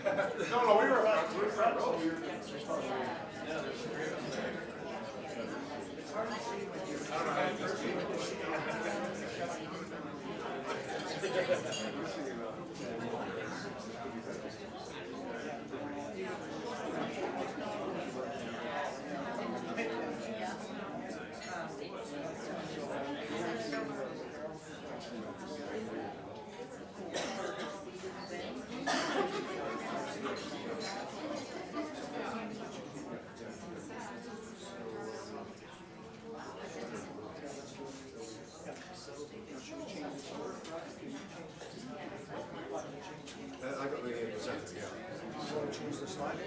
No, we were about to front row. I got the presenter, yeah. You want to change the slide?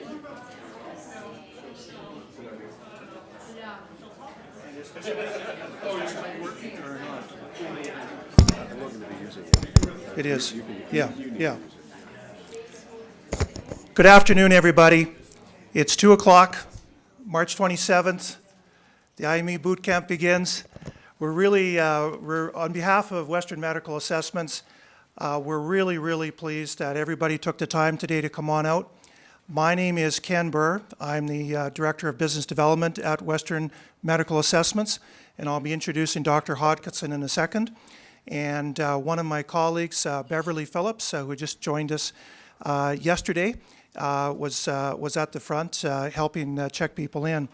Oh, is it working or not? I'm not going to be using it. It is. You can Yeah, use yeah. it. Good afternoon, everybody. It's 2 o'clock, March 27th. The IME boot camp begins. We're on behalf of Western Medical Assessments, we're really pleased that everybody took the time today to come on out. My name is Ken Burr. I'm the Director of Business Development at Western Medical Assessments, and I'll be introducing Dr. Hodkinson in a second. And one of my colleagues, Beverly Phillips, who just joined us yesterday, was at the front helping check people in.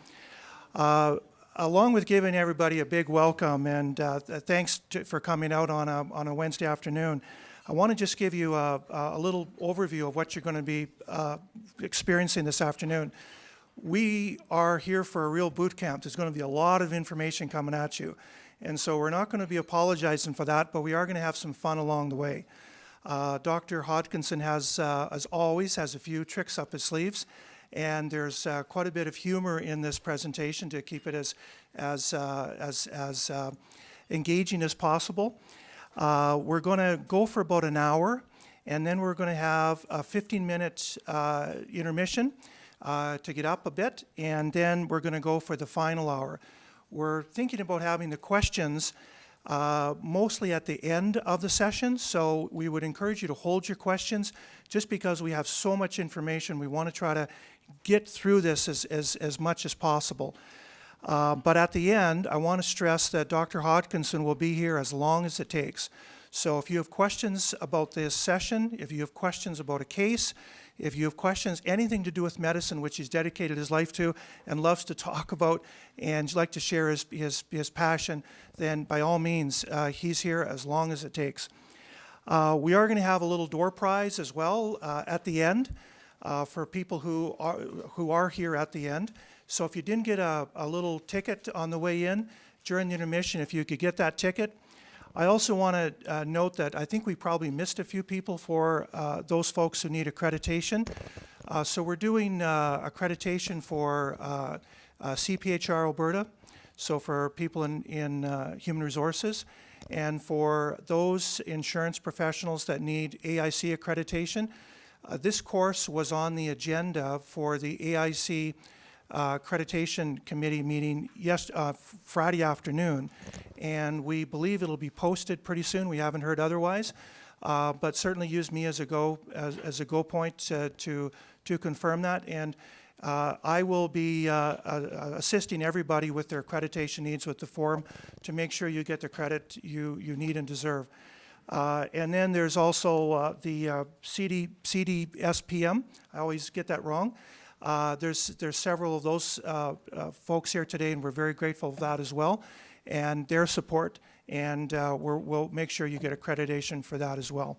Along with giving everybody a big welcome and thanks for coming out on a Wednesday afternoon, I want to just give you a little overview of what you're going to be experiencing this afternoon. We are here for a real boot camp. There's going to be a lot of information coming at you. And so we're not going to be apologizing for that, but we are going to have some fun along the way. Dr. Hodkinson has, as always, has a few tricks up his sleeves. And there's quite a bit of humor in this presentation to keep it as engaging as possible. We're going to go for about an hour, and then we're going to have a 15-minute intermission to get up a bit, and then we're going to go for the final hour. We're thinking about having the questions mostly at the end of the session, so we would encourage you to hold your questions just because we have so much information. We want to try to get through this as much as possible. But at the end, I want to stress that Dr. Hodkinson will be here as long as it takes. So if you have questions about this session, if you have questions about a case, if you have questions, anything to do with medicine, which he's dedicated his life to and loves to talk about and like to share his passion, then by all means, he's here as long as it takes. We are going to have a little door prize as well at the end for people who are here at the end. So if you didn't get a little ticket on the way in during the intermission, if you could get that ticket. I also want to note that I think we probably missed a few people for those folks who need accreditation. So we're doing accreditation for CPHR Alberta, so for people in human resources, and for those insurance professionals that need AIC accreditation. This course was on the agenda for the AIC accreditation committee meeting Friday afternoon, and we believe it'll be posted pretty soon. We haven't heard otherwise, but certainly use me as a go point to confirm that. And I will be assisting everybody with their accreditation needs with the form to make sure you get the credit you need and deserve. And then there's also the CDSPM. I always get that wrong. There's several of those folks here today, and we're very grateful for that as well, and their support, and we'll make sure you get accreditation for that as well.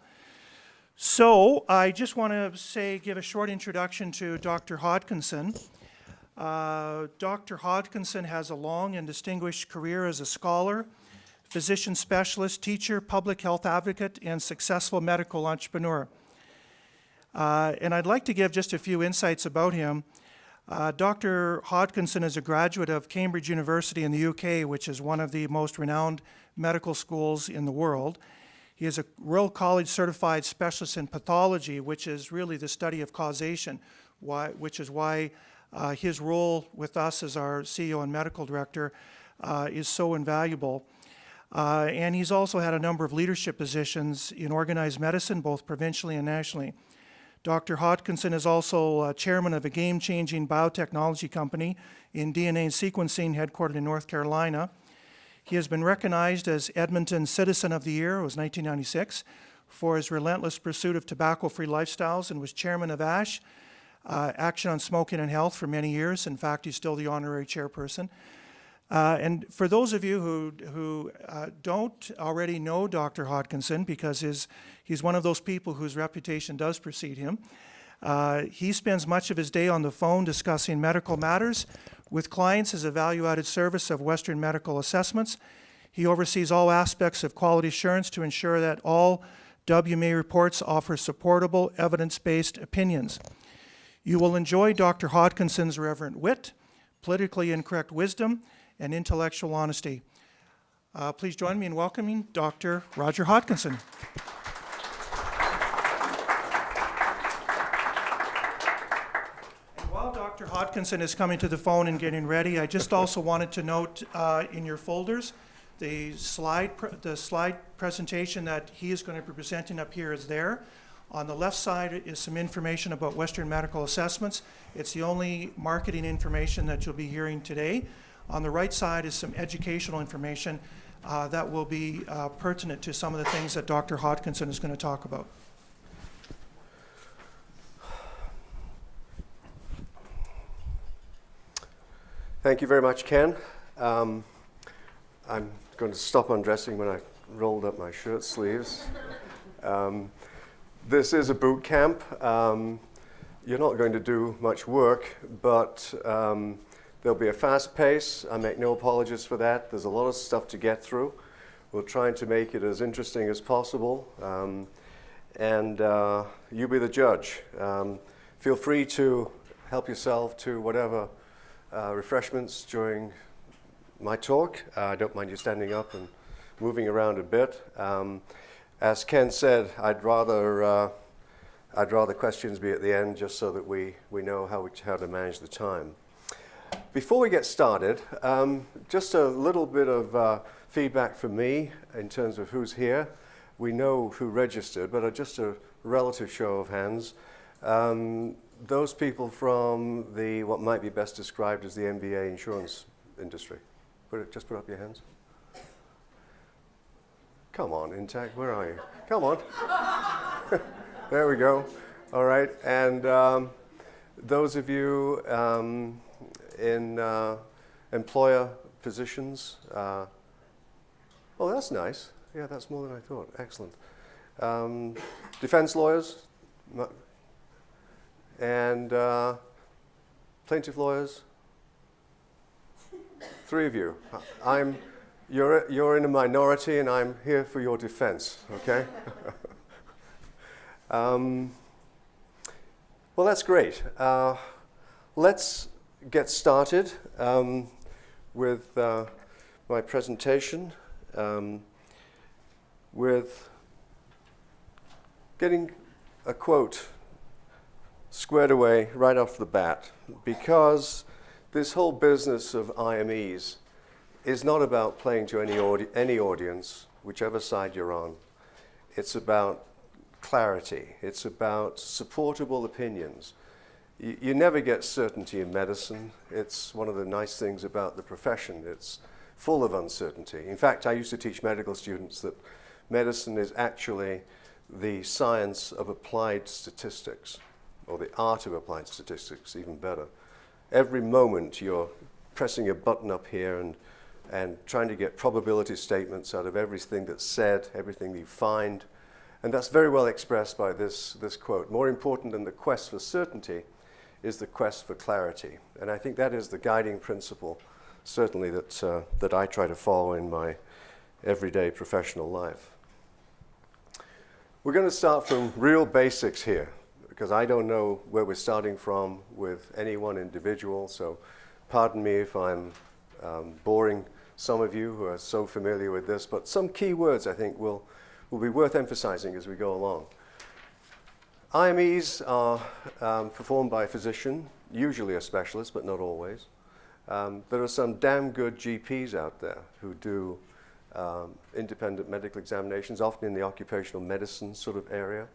So I just want to give a short introduction to Dr. Hodkinson. Dr. Hodkinson has a long and distinguished career as a scholar, physician specialist, teacher, public health advocate, and successful medical entrepreneur. And I'd like to give just a few insights about him. Dr. Hodkinson is a graduate of Cambridge University in the UK, which is one of the most renowned medical schools in the world. He is a Royal College certified specialist in pathology, which is really the study of causation, which is why his role with us as our CEO and medical director is so invaluable. And he's also had a number of leadership positions in organized medicine, both provincially and nationally. Dr. Hodkinson is also chairman of a game-changing biotechnology company in DNA sequencing headquartered in North Carolina. He has been recognized as Edmonton's Citizen of the Year, it was 1996, for his relentless pursuit of tobacco-free lifestyles, and was chairman of ASH, Action on Smoking and Health, for many years. In fact, he's still the honorary chairperson. And for those of you who don't already know Dr. Hodkinson, because he's one of those people whose reputation does precede him, he spends much of his day on the phone discussing medical matters with clients as a value-added service of Western Medical Assessments. He oversees all aspects of quality assurance to ensure that all WMA reports offer supportable, evidence-based opinions. You will enjoy Dr. Hodkinson's reverent wit, politically incorrect wisdom, and intellectual honesty. Please join me in welcoming Dr. Roger Hodkinson. And while Dr. Hodkinson is coming to the phone and getting ready, I just also wanted to note in your folders, the slide presentation that he is going to be presenting up here is there. On the left side is some information about Western Medical Assessments. It's the only marketing information that you'll be hearing today. On the right side is some educational information that will be pertinent to some of the things that Dr. Hodkinson is going to talk about. Thank you very much, Ken. I'm going to stop undressing when I rolled up my shirt sleeves. This is a boot camp. You're not going to do much work, but there'll be a fast pace. I make no apologies for that. There's a lot of stuff to get through. We're trying to make it as interesting as possible. And you be the judge. Feel free to help yourself to whatever refreshments during my talk. I don't mind you standing up and moving around a bit. As Ken said, I'd rather questions be at the end, just so that we know how to manage the time. Before we get started, just a little bit of feedback from me in terms of who's here. We know who registered, but just a relative show of hands. Those people from what might be best described as the MBA insurance industry. Just put up your hands. Come on, Intact, where are you? Come on. There we go. All right, and those of you in employer positions, oh, that's nice. Yeah, that's more than I thought. Excellent. Defense lawyers and plaintiff lawyers. 3 of you. You're in a minority, and I'm here for your defense, okay? Well, that's great. Let's get started with my presentation, with getting a quote squared away right off the bat, because this whole business of IMEs is not about playing to any audience, whichever side you're on. It's about clarity. It's about supportable opinions. You never get certainty in medicine. It's one of the nice things about the profession. It's full of uncertainty. In fact, I used to teach medical students that medicine is actually the science of applied statistics, or the art of applied statistics, even better. Every moment you're pressing a button up here and trying to get probability statements out of everything that's said, everything you find. And that's very well expressed by this quote. More important than the quest for certainty is the quest for clarity. And I think that is the guiding principle, certainly, that I try to follow in my everyday professional life. We're going to start from real basics here, because I don't know where we're starting from with any one individual, so pardon me if I'm boring some of you who are so familiar with this, but some key words I think will be worth emphasizing as we go along. IMEs are performed by a physician, usually a specialist, but not always. There are some damn good GPs out there who do independent medical examinations, often in the occupational medicine sort of area.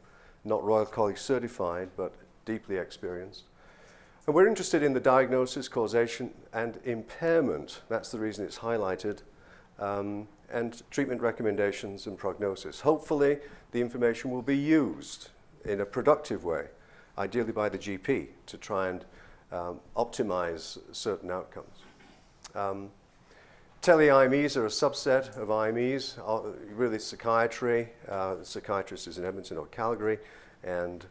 not Royal College certified, but deeply experienced. And we're interested in the diagnosis, causation, and impairment. That's the reason it's highlighted. And treatment recommendations and prognosis. Hopefully, the information will be used in a productive way, ideally by the GP, to try and optimize certain outcomes. Tele-IMEs are a subset of IMEs, really psychiatry. The psychiatrist is in Edmonton or Calgary, and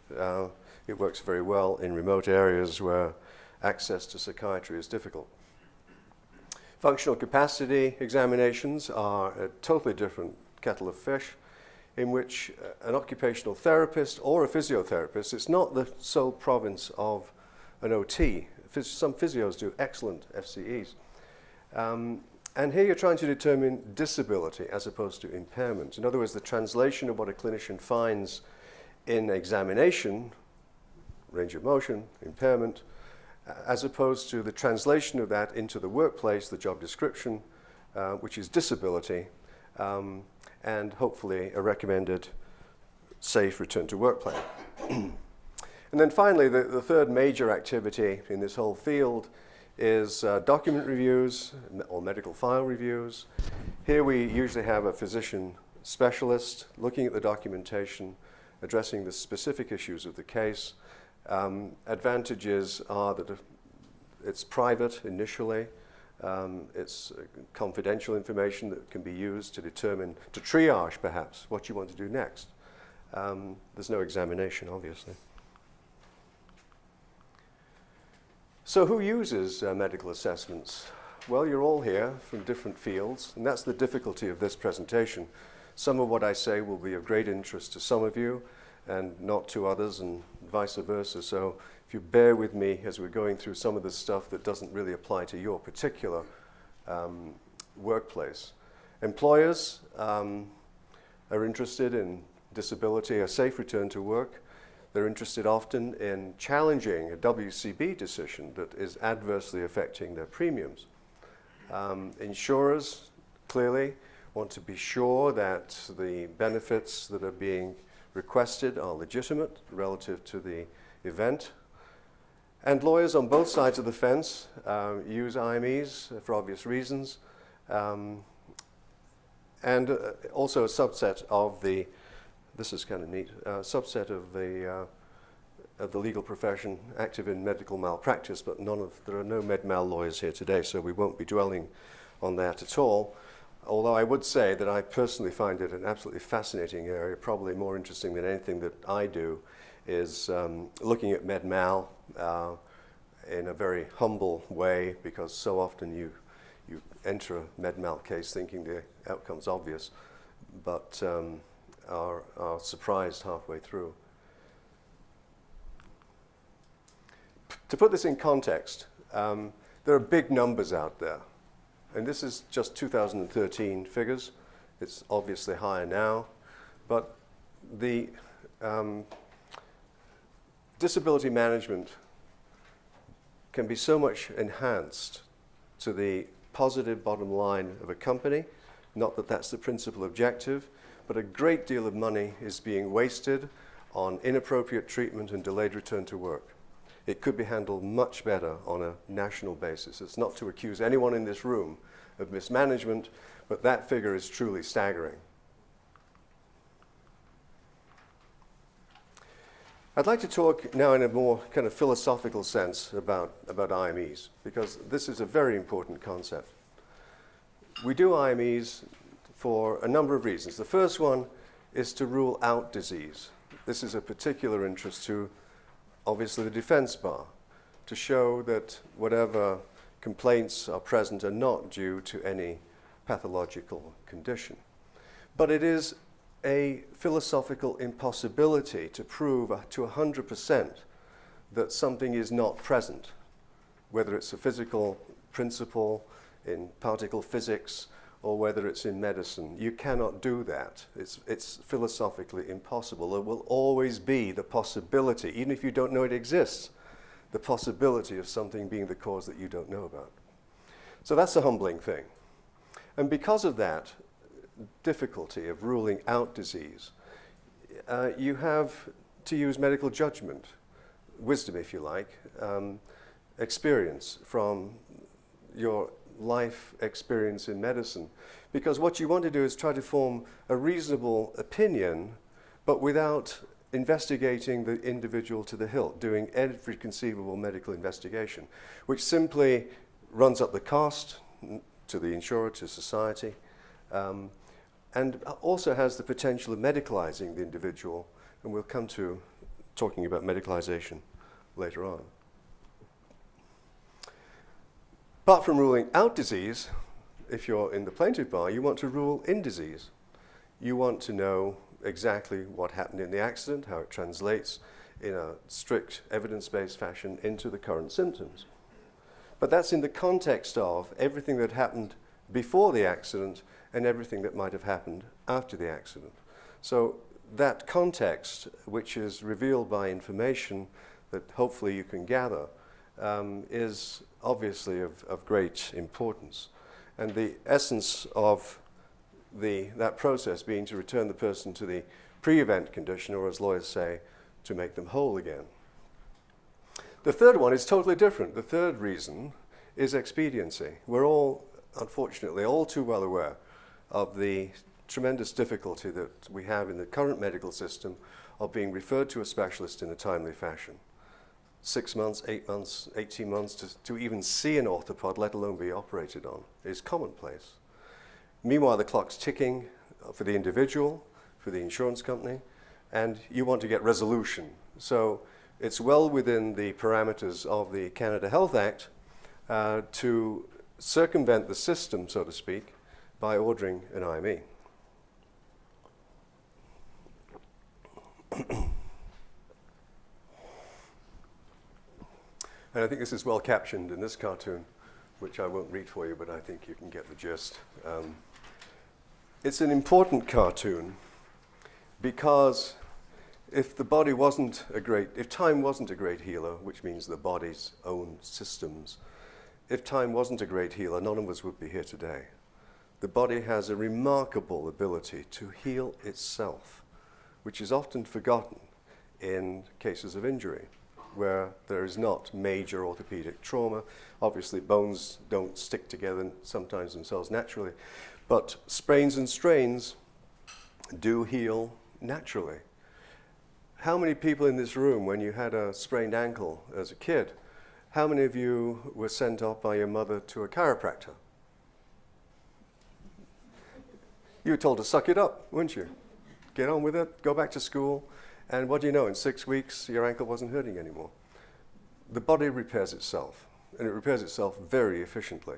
it works very well in remote areas where access to psychiatry is difficult. Functional capacity examinations are a totally different kettle of fish, in which an occupational therapist or a physiotherapist, it's not the sole province of an OT. Some physios do excellent FCEs. And here you're trying to determine disability as opposed to impairment. In other words, the translation of what a clinician finds in examination, range of motion, impairment, as opposed to the translation of that into the workplace, the job description, which is disability, and hopefully a recommended safe return to work plan. And then finally, the third major activity in this whole field is document reviews or medical file reviews. Here we usually have a physician specialist looking at the documentation, addressing the specific issues of the case. Advantages are that it's private initially, it's confidential information that can be used to determine, to triage perhaps, what you want to do next. There's no examination, obviously. So who uses medical assessments? Well, you're all here from different fields, and that's the difficulty of this presentation. Some of what I say will be of great interest to some of you, and not to others, and vice versa. So if you bear with me as we're going through some of the stuff that doesn't really apply to your particular workplace. Employers are interested in disability, a safe return to work. They're interested often in challenging a WCB decision that is adversely affecting their premiums. Insurers clearly want to be sure that the benefits that are being requested are legitimate relative to the event. And lawyers on both sides of the fence use IMEs for obvious reasons. And also a subset of the, this is kind of neat, subset of the legal profession active in medical malpractice, but there are no med-mal lawyers here today, so we won't be dwelling on that at all. Although I would say that I personally find it an absolutely fascinating area, probably more interesting than anything that I do, is looking at med-mal in a very humble way, because so often you enter a med-mal case thinking the outcome's obvious, but are surprised halfway through. To put this in context, there are big numbers out there. And this is just 2013 figures. It's obviously higher now. But the disability management can be so much enhanced to the positive bottom line of a company. Not that that's the principal objective, but a great deal of money is being wasted on inappropriate treatment and delayed return to work. It could be handled much better on a national basis. It's not to accuse anyone in this room of mismanagement, but that figure is truly staggering. I'd like to talk now in a more kind of philosophical sense about IMEs, because this is a very important concept. We do IMEs for a number of reasons. The first one is to rule out disease. This is a particular interest to, obviously, the defense bar, to show that whatever complaints are present are not due to any pathological condition. But it is a philosophical impossibility to prove to 100% that something is not present, whether it's a physical principle in particle physics or whether it's in medicine. You cannot do that. It's philosophically impossible. There will always be the possibility, even if you don't know it exists, the possibility of something being the cause that you don't know about. So that's a humbling thing. And because of that difficulty of ruling out disease, you have to use medical judgment, wisdom if you like, experience from your life experience in medicine. Because what you want to do is try to form a reasonable opinion, but without investigating the individual to the hilt, doing every conceivable medical investigation, which simply runs up the cost to the insurer, to society, and also has the potential of medicalizing the individual, and we'll come to talking about medicalization later on. Apart from ruling out disease, if you're in the plaintiff bar, you want to rule in disease. You want to know exactly what happened in the accident, how it translates in a strict evidence-based fashion into the current symptoms. But that's in the context of everything that happened before the accident and everything that might have happened after the accident. So that context, which is revealed by information that hopefully you can gather, is obviously of great importance. And the essence of that process being to return the person to the pre-event condition, or as lawyers say, to make them whole again. The third one is totally different. The third reason is expediency. We're all, unfortunately, all too well aware of the tremendous difficulty that we have in the current medical system of being referred to a specialist in a timely fashion. 6 months, 8 months, 18 months to even see an orthopod, let alone be operated on, is commonplace. Meanwhile, the clock's ticking for the individual, for the insurance company, and you want to get resolution. So it's well within the parameters of the Canada Health Act to circumvent the system, so to speak, by ordering an IME. And I think this is well captioned in this cartoon, which I won't read for you, but I think you can get the gist. It's an important cartoon because if time wasn't a great healer, which means the body's own systems, if time wasn't a great healer, none of us would be here today. The body has a remarkable ability to heal itself, which is often forgotten in cases of injury, where there is not major orthopedic trauma. Obviously, bones don't stick together sometimes themselves naturally, but sprains and strains do heal naturally. How many people in this room, when you had a sprained ankle as a kid, how many of you were sent off by your mother to a chiropractor? You were told to suck it up, weren't you? Get on with it, go back to school, and what do you know, in 6 weeks, your ankle wasn't hurting anymore. The body repairs itself, and it repairs itself very efficiently,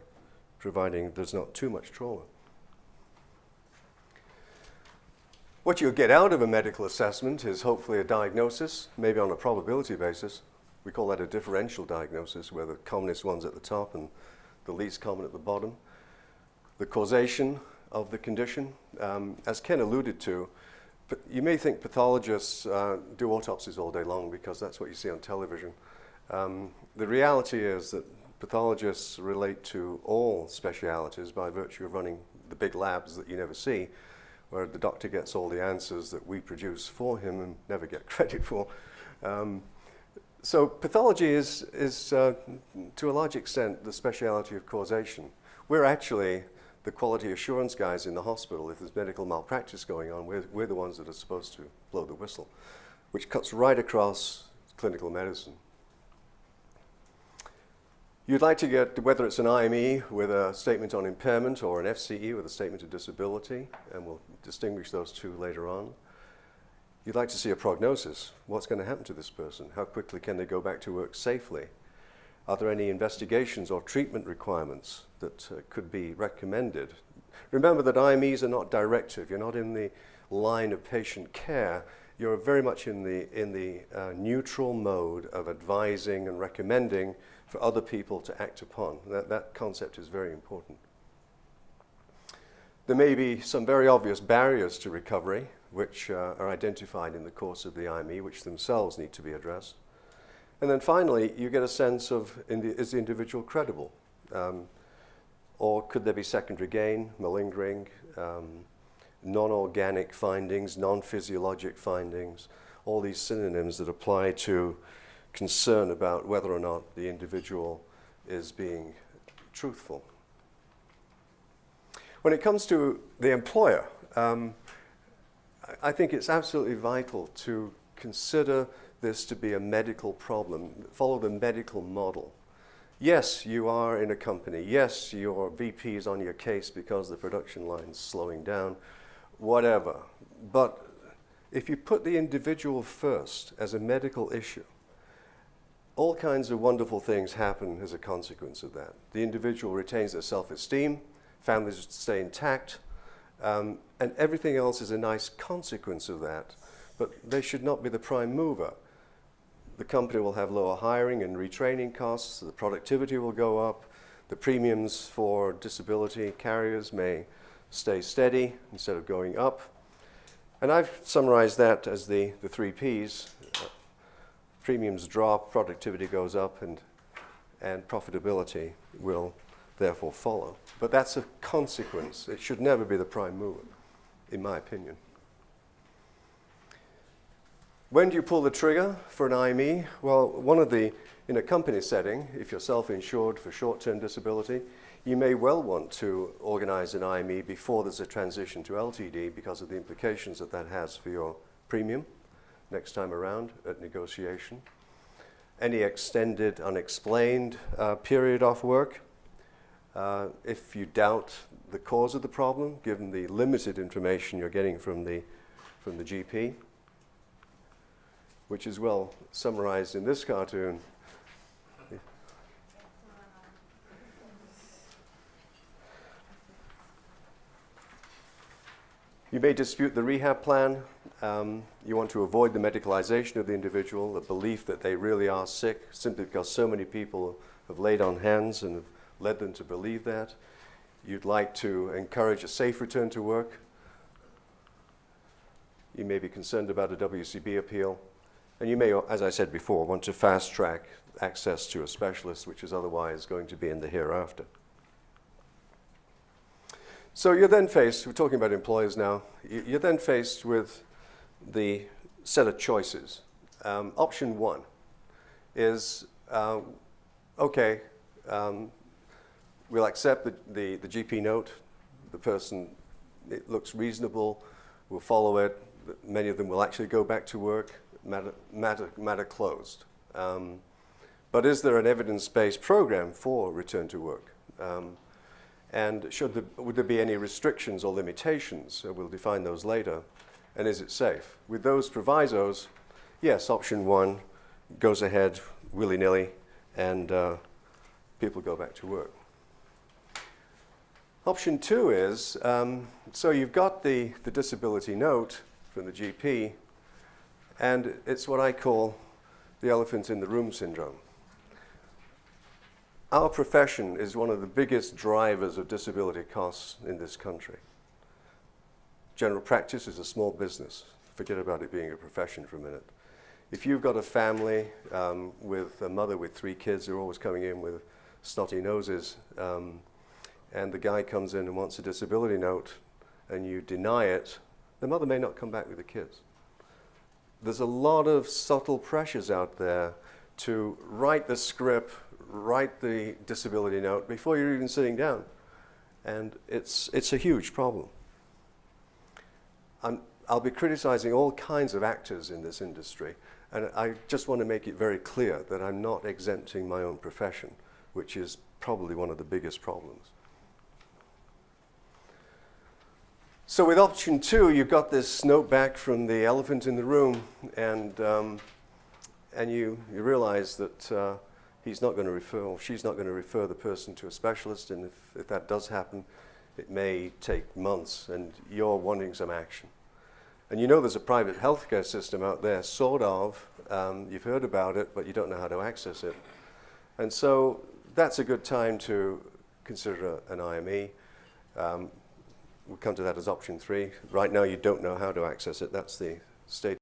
providing there's not too much trauma. What you'll get out of a medical assessment is hopefully a diagnosis, maybe on a probability basis. We call that a differential diagnosis, where the commonest one's at the top and the least common at the bottom. The causation of the condition, as Ken alluded to, you may think pathologists do autopsies all day long because that's what you see on television. The reality is that pathologists relate to all specialities by virtue of running the big labs that you never see, where the doctor gets all the answers that we produce for him and never get credit for. So pathology is to a large extent, the speciality of causation. We're actually the quality assurance guys in the hospital. If there's medical malpractice going on, we're the ones that are supposed to blow the whistle, which cuts right across clinical medicine. You'd like to get, whether it's an IME with a statement on impairment or an FCE with a statement of disability, and we'll distinguish those two later on. You'd like to see a prognosis. What's going to happen to this person? How quickly can they go back to work safely? Are there any investigations or treatment requirements that could be recommended? Remember that IMEs are not directive. You're not in the line of patient care. You're very much in the neutral mode of advising and recommending for other people to act upon. That concept is very important. There may be some very obvious barriers to recovery, which are identified in the course of the IME, which themselves need to be addressed. And then finally, you get a sense of, is the individual credible? Or could there be secondary gain, malingering, non-organic findings, non-physiologic findings? all these synonyms that apply to concern about whether or not the individual is being truthful. When it comes to the employer, I think it's absolutely vital to consider this to be a medical problem, follow the medical model. Yes, you are in a company. Yes, your VP is on your case because the production line's slowing down, whatever. But if you put the individual first as a medical issue, all kinds of wonderful things happen as a consequence of that. The individual retains their self-esteem, families stay intact, and everything else is a nice consequence of that. But they should not be the prime mover. The company will have lower hiring and retraining costs, the productivity will go up, the premiums for disability carriers may stay steady instead of going up. And I've summarized that as the 3 Ps. Premiums drop, productivity goes up, and profitability will therefore follow. But that's a consequence. It should never be the prime mover, in my opinion. When do you pull the trigger for an IME? Well, in a company setting, if you're self-insured for short-term disability, you may well want to organize an IME before there's a transition to LTD because of the implications that that has for your premium next time around at negotiation. Any extended, unexplained period off work. If you doubt the cause of the problem, given the limited information you're getting from the GP, which is well summarized in this cartoon. You may dispute the rehab plan. You want to avoid the medicalization of the individual, the belief that they really are sick, simply because so many people have laid on hands and have led them to believe that. You'd like to encourage a safe return to work. You may be concerned about a WCB appeal. And you may, as I said before, want to fast-track access to a specialist, which is otherwise going to be in the hereafter. So you're then faced, we're talking about employers now, you're then faced with the set of choices. Option 1 is, okay, we'll accept the GP note, the person, it looks reasonable, we'll follow it, many of them will actually go back to work, matter closed. But is there an evidence-based program for return to work? And would there be any restrictions or limitations? We'll define those later. And is it safe? With those provisos, yes, option 1 goes ahead willy-nilly and people go back to work. Option 2 is, so you've got the disability note from the GP, and it's what I call the elephant in the room syndrome. Our profession is one of the biggest drivers of disability costs in this country. General practice is a small business. Forget about it being a profession for a minute. If you've got a family with a mother with 3 kids who are always coming in with snotty noses, and the guy comes in and wants a disability note, and you deny it, the mother may not come back with the kids. There's a lot of subtle pressures out there to write the script, write the disability note before you're even sitting down. And it's a huge problem. I'll be criticizing all kinds of actors in this industry, and I just want to make it very clear that I'm not exempting my own profession, which is probably one of the biggest problems. So with option 2, you've got this note back from the elephant in the room, and you realize that he's not going to refer, or she's not going to refer the person to a specialist, and if that does happen, it may take months, and you're wanting some action. And you know there's a private healthcare system out there, sort of. You've heard about it, but you don't know how to access it. And so that's a good time to consider an IME. We'll come to that as option 3. Right now you don't know how to access it. That's the state